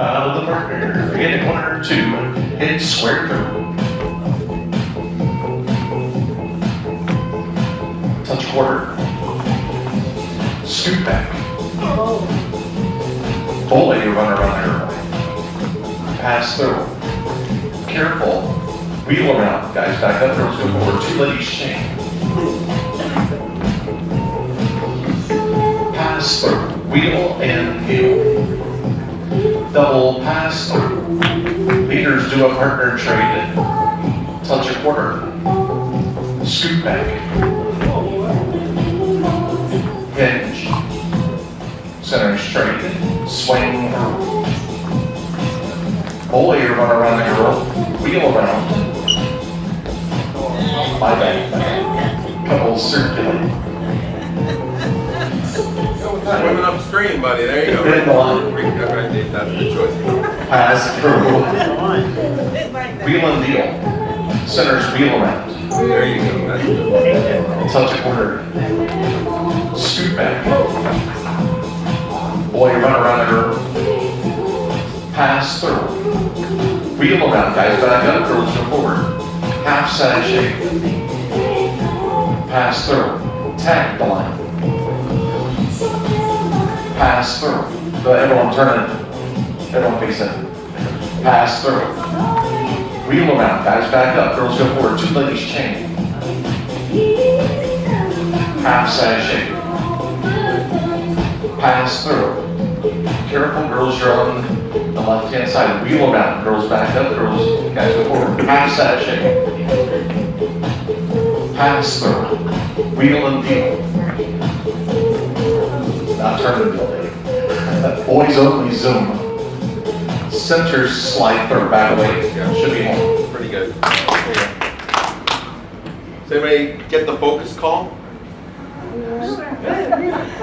Out of the partner, in a corner, two, hit square through. Touch quarter. Scoot back. Full lady runner around airway. Pass through. Careful. Wheel around. Guys back up. Girls go forward. Two ladies chain. Pass through. Wheel and heel. Double pass through. Leaders do a partner trade. Touch a quarter. Scoot back. Hinge. Center straight. Swing. Bully run around the girl. Wheel around. My back. Couple circulate. Women upstream, buddy. There you go. Hit the line. That's the choice. Pass through. Wheel and deal. Center's wheel around. There you go. That's good. Touch a quarter. Scoot back. Boy, run around the girl. Pass through. Wheel around. Guys back up. Girls go forward. Half side shake. Pass through. Tag the line. Pass through. Everyone turn it. Everyone face it. Pass through. Wheel around. Guys back up. Girls go forward. Two ladies chain. Half side shake. Pass through. Careful, girls, you're on the left hand side. Wheel around. Girls back up. Girls, guys go forward. Half side shake. Pass through. Wheel and deal. Not turn the building. Boys only zoom. Center slide third back away. Should be home. Pretty good. Does anybody get the focus call?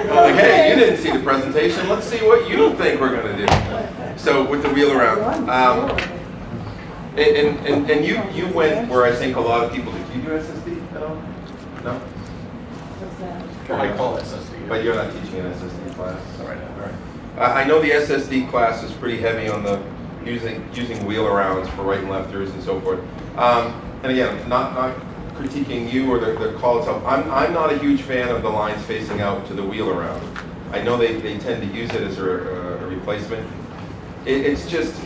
Like, hey, you didn't see the presentation. Let's see what you think we're going to do. So with the wheel around. And you went where I think a lot of people do. Do you do SSD at all? No? I call it SSD. But you're not teaching an SSD class? All right. I know the SSD class is pretty heavy on the using wheel arounds for right and lefters and so forth. And again, not critiquing you or the call itself. I'm not a huge fan of the lines facing out to the wheel around. I know they tend to use it as a replacement. It's just,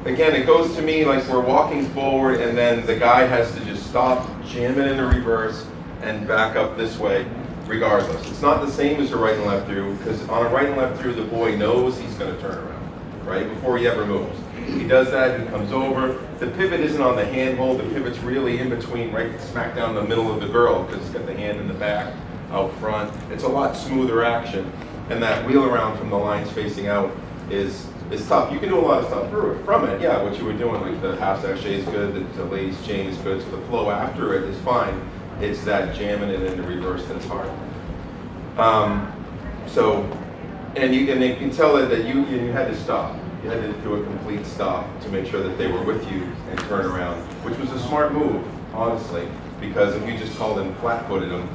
again, it goes to me like we're walking forward and then the guy has to just stop, jam it in the reverse, and back up this way. Regardless, it's not the same as a right and left through, because on a right and left through, the boy knows he's going to turn around, right, before he ever moves. He does that, he comes over. The pivot isn't on the handhold, the pivot's really in between, right smack down the middle of the girl, because it's got the hand in the back, out front. It's a lot smoother action, and that wheel around from the lines facing out is tough. You can do a lot of stuff from it, yeah, what you were doing, like the half sachet is good, the ladies chain is good, so the flow after it is fine. It's that jamming it in the reverse that's hard. And you can tell that you had to stop. You had to do a complete stop to make sure that they were with you and turn around, which was a smart move, honestly, because if you just called and flat-footed them,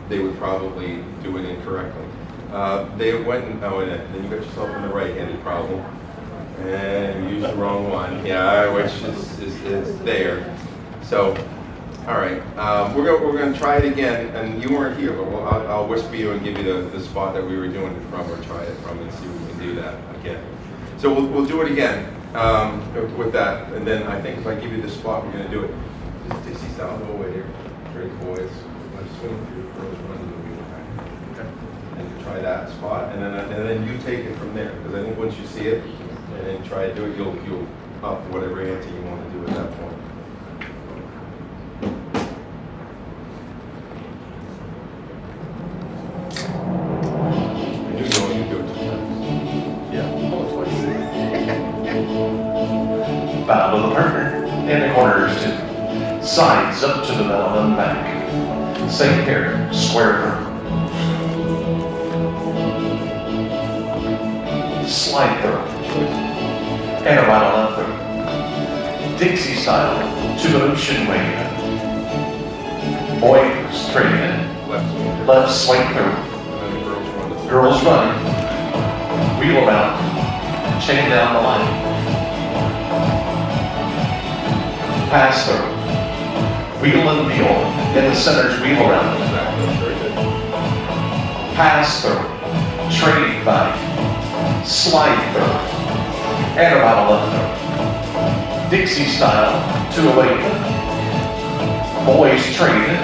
they would probably do it incorrectly. They went and, then you got yourself in the right-handed problem, and you used the wrong one, yeah, which is there. So. All right, we're going to try it again, and you weren't here, but I'll whisper you and give you the spot that we were doing it from, or try it from, and see if we can do that again. So we'll do it again with that, and then I think if I give you the spot, we're going to do it. Just Dixie style, go away here, straight boys. Let's swing through, girls run to the wheel back. Okay. And try that spot, and then you take it from there, because I think once you see it and then try to do it, you'll up whatever answer you want to do at that point. Bow to the partner, in the corners two. Sides up to the middle and back. Same here, square through. Slide through. And a right on left through. Dixie style to the ocean wave. Boy straight in. Left swing through. Girls run. Wheel around. chain down the line. Pass through. Wheel and wheel. In the center's wheel around. Very good. Pass through. Trading back. Slide through. And around a left through. Dixie style. 208. Boys trade.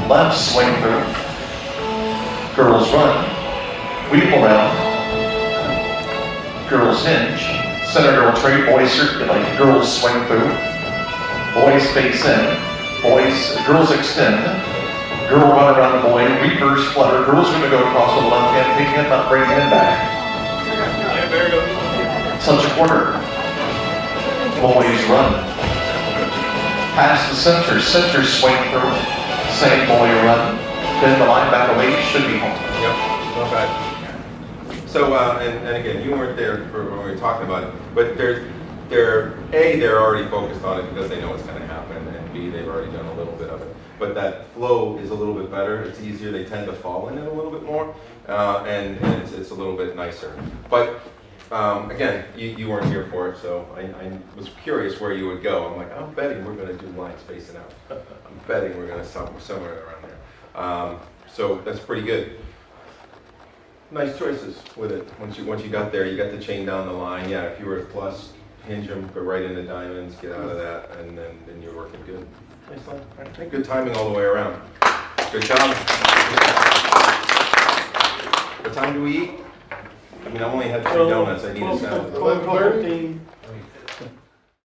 Left swing through. Girls run. Wheel around. Girls hinge. Center girl trade. Boys circulate. Girls swing through. Boys face in. Girls extend. Girl run around the boy. Reverse flutter. Girl's going to go across with the left hand. Pick him up. Bring him back. Yeah, very good. Touch a quarter. Boys run. Pass the center. Center swing through. Same boy run. Bend the line back away. Should be home. Yep, not bad. So, and again, you weren't there for when we were talking about it, but they're already focused on it because they know it's going to happen, and B, they've already done a little bit of it. But that flow is a little bit better. It's easier. They tend to fall in it a little bit more, and it's a little bit nicer. But again, you weren't here for it, so I was curious where you would go. I'm like, I'm betting we're going to do line spacing out. I'm betting we're going to somewhere around there. So that's pretty good. Nice choices with it. Once you got there, you got the chain down the line. Yeah, if you were a plus, hinge them, go right into diamonds, get out of that, and then you're working good. Nice line. All right. Good timing all the way around. Good job. What time do we eat? I mean, I only had 3 donuts. I need a salad. 12:15.